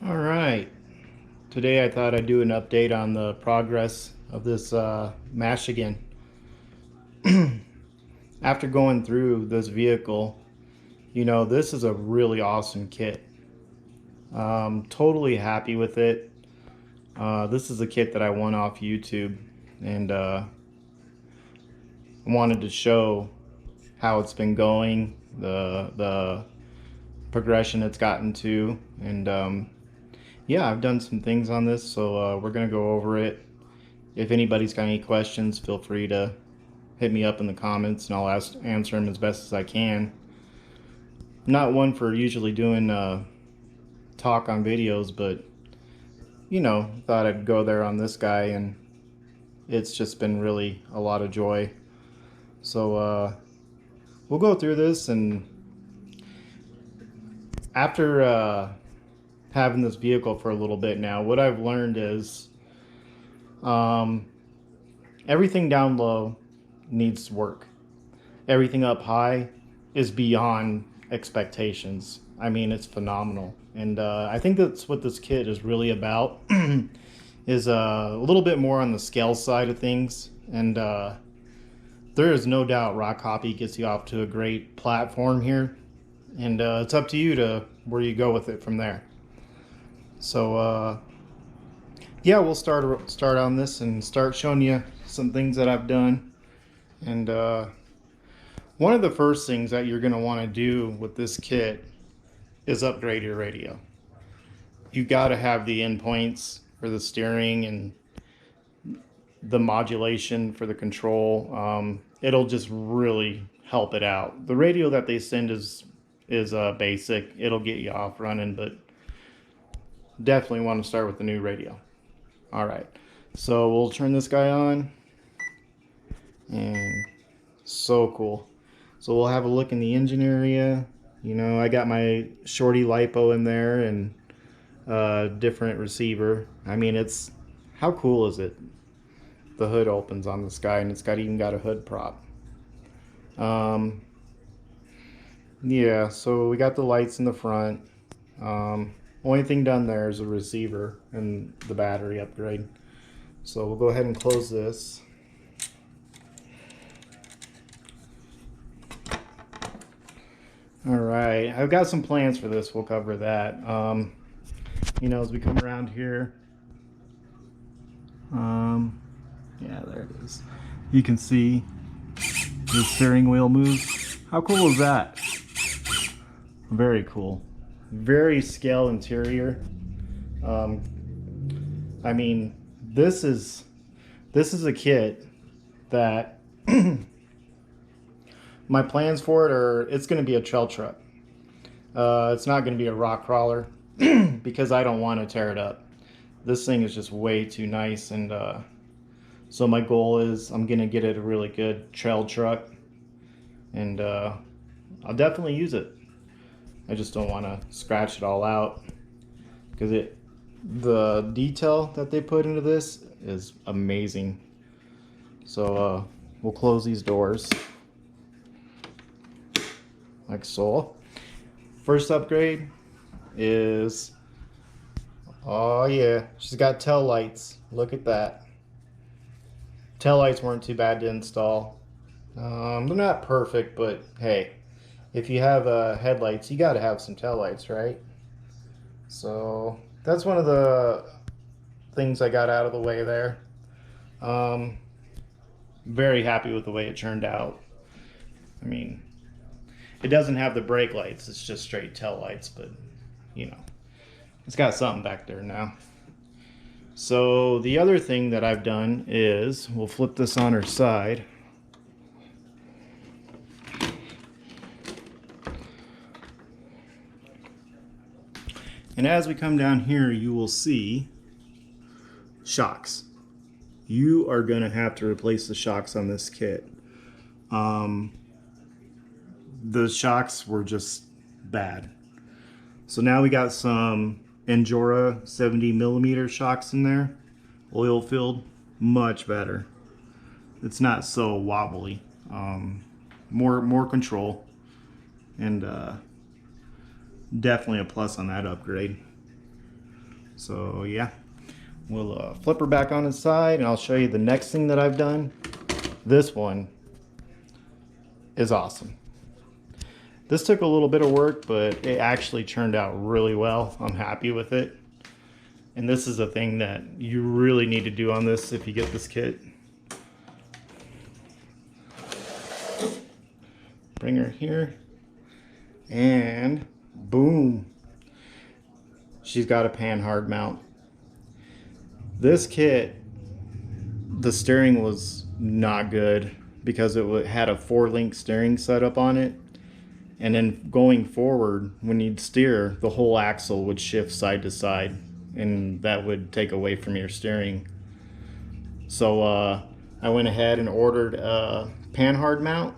All right. Today I thought I'd do an update on the progress of this Mash again. After going through this vehicle, this is a really awesome kit. Totally happy with it. This is a kit that I won off YouTube, and wanted to show how it's been going, the progression it's gotten to, and yeah, I've done some things on this, so we're gonna go over it. If anybody's got any questions, feel free to hit me up in the comments, and I'll answer them as best as I can. I'm not one for usually doing talk on videos, but thought I'd go there on this guy, and it's just been really a lot of joy. So we'll go through this, and after having this vehicle for a little bit now, what I've learned is um, everything down low needs work. Everything up high is beyond expectations. I mean, it's phenomenal, and I think that's what this kit is really about. Is a little bit more on the scale side of things, and there is no doubt Rock Hoppy gets you off to a great platform here, and it's up to you to where you go with it from there. So yeah, we'll start on this and start showing you some things that I've done. And one of the first things that you're going to want to do with this kit is upgrade your radio. You got to have the endpoints for the steering and the modulation for the control. It'll just really help it out. The radio that they send is basic. It'll get you off running, but definitely want to start with the new radio. All right, so we'll turn this guy on, and so cool. So we'll have a look in the engine area. I got my Shorty LiPo in there, and different receiver. I mean, how cool is it? The hood opens on this guy, and it's even got a hood prop. Yeah, so we got the lights in the front. Only thing done there is a receiver and the battery upgrade. So we'll go ahead and close this. All right, I've got some plans for this. We'll cover that. As we come around here, yeah, there it is. You can see the steering wheel moves. How cool is that? Very cool. Very scale interior. I mean, this is a kit that my plans for it are, it's going to be a trail truck. It's not going to be a rock crawler because I don't want to tear it up. This thing is just way too nice, and so my goal is I'm going to get it a really good trail truck, and I'll definitely use it. I just don't want to scratch it all out because the detail that they put into this is amazing. So we'll close these doors like so. First upgrade is, oh yeah, she's got tail lights. Look at that. Tail lights weren't too bad to install. They're not perfect, but hey, if you have headlights, you got to have some tail lights, right? So that's one of the things I got out of the way there. Very happy with the way it turned out. I mean, it doesn't have the brake lights, it's just straight tail lights, but it's got something back there now. So the other thing that I've done is, we'll flip this on her side. And as we come down here, you will see shocks. You are going to have to replace the shocks on this kit. The shocks were just bad. So now we got some Endura 70mm shocks in there. Oil filled, much better. It's not so wobbly. More control. And definitely a plus on that upgrade. So yeah, we'll flip her back on its side and I'll show you the next thing that I've done. This one is awesome. This took a little bit of work, but it actually turned out really well. I'm happy with it. And this is a thing that you really need to do on this if you get this kit. Bring her here, and boom, she's got a Panhard mount. This kit, the steering was not good because it had a 4-link steering setup on it, and then going forward, when you'd steer, the whole axle would shift side to side, and that would take away from your steering. So I went ahead and ordered a Panhard mount.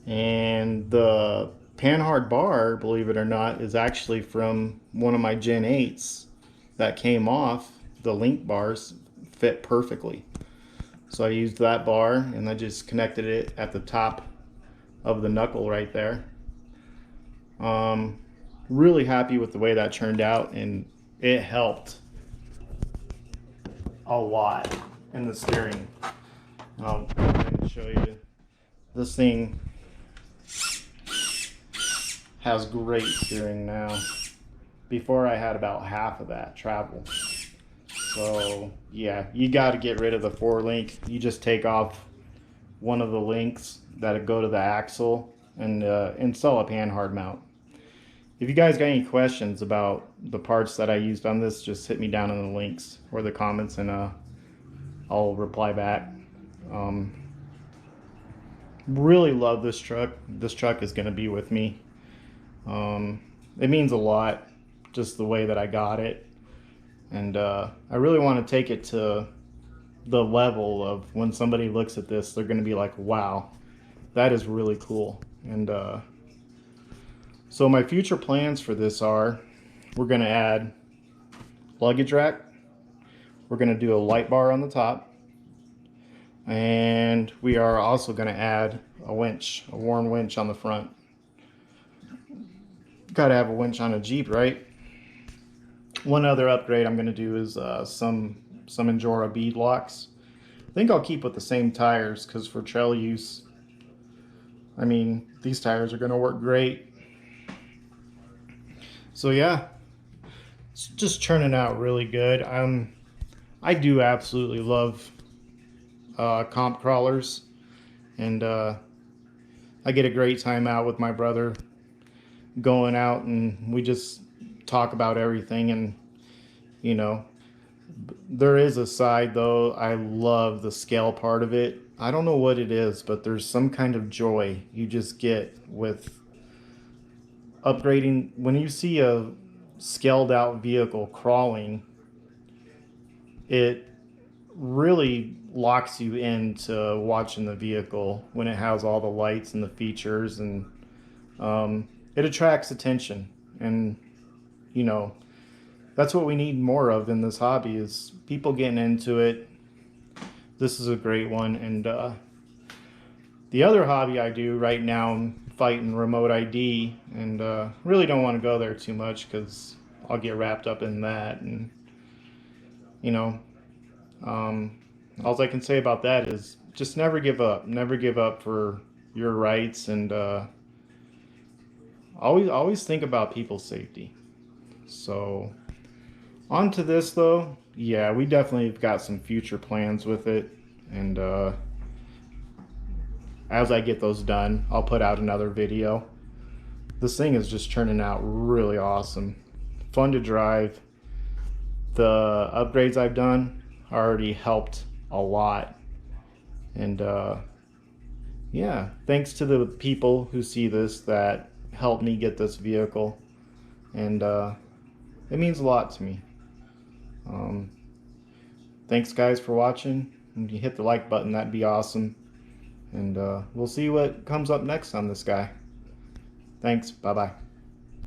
And the Panhard bar, believe it or not, is actually from one of my Gen 8s that came off. The link bars fit perfectly. So I used that bar and I just connected it at the top of the knuckle right there. Really happy with the way that turned out, and it helped a lot in the steering. I'll go ahead and show you. This thing has great steering now. Before I had about half of that travel. So yeah, you got to get rid of the 4-link. You just take off one of the links that go to the axle and install a Panhard mount. If you guys got any questions about the parts that I used on this, just hit me down in the links or the comments, and I'll reply back. Really love this truck. This truck is going to be with me. It means a lot, just the way that I got it. And I really want to take it to the level of when somebody looks at this, they're going to be like, wow, that is really cool. And so my future plans for this are, we're going to add luggage rack. We're going to do a light bar on the top. And we are also going to add a winch, a Warn winch on the front. Got to have a winch on a Jeep, right? One other upgrade I'm going to do is some Injora bead locks. I think I'll keep with the same tires because for trail use, I mean, these tires are going to work great. So yeah, it's just turning out really good. I do absolutely love comp crawlers, and I get a great time out with my brother, going out and we just talk about everything. And you know, there is a side though, I love the scale part of it. I don't know what it is, but there's some kind of joy you just get with upgrading. When you see a scaled out vehicle crawling, it really locks you into watching the vehicle when it has all the lights and the features, and it attracts attention. And you know, that's what we need more of in this hobby, is people getting into it. This is a great one. And the other hobby I do right now, I'm fighting remote ID, and really don't want to go there too much because I'll get wrapped up in that. And you know, all I can say about that is just never give up. Never give up for your rights, and always think about people's safety. So on to this though. Yeah, we definitely have got some future plans with it, and as I get those done, I'll put out another video. This thing is just turning out really awesome. Fun to drive. The upgrades I've done already helped a lot. And yeah, thanks to the people who see this that helped me get this vehicle. And it means a lot to me. Thanks guys for watching. If you hit the like button, that'd be awesome. And we'll see what comes up next on this guy. Thanks. Bye-bye.